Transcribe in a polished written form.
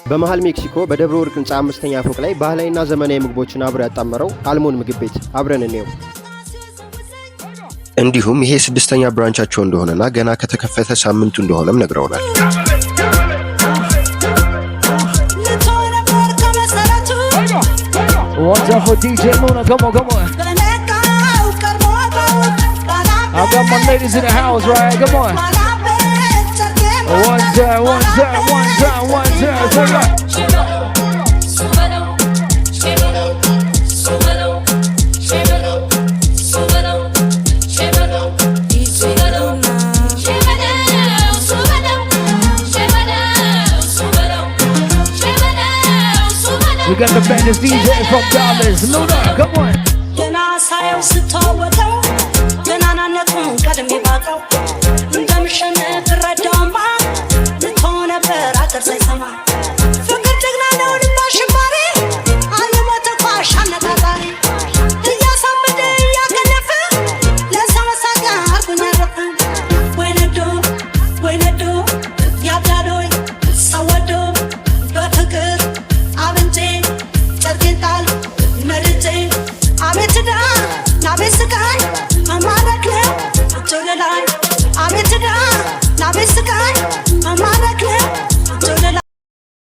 በመሃል ሜክሲኮ በደብረ ወርቅ ህንጻ 5ኛ ፎቅ ላይ ባህላዊና ዘመናዊ ምግቦችን አብሮ ያጣመረው አልሞን ምግብ ቤት አብረን እንየው። እንዲሁም ይሄ 6ኛ ብራንቻቸው እንደሆነና ገና ከተከፈተ ሳምንቱ እንደሆነም ነግረውናል። Wonderful DJ Luna, come on, come on. I got my ladies in the house, right? Come on. One time, one time, one time, one time. Hold up. We got the baddest DJ from Dallas. Luna, come on. I'm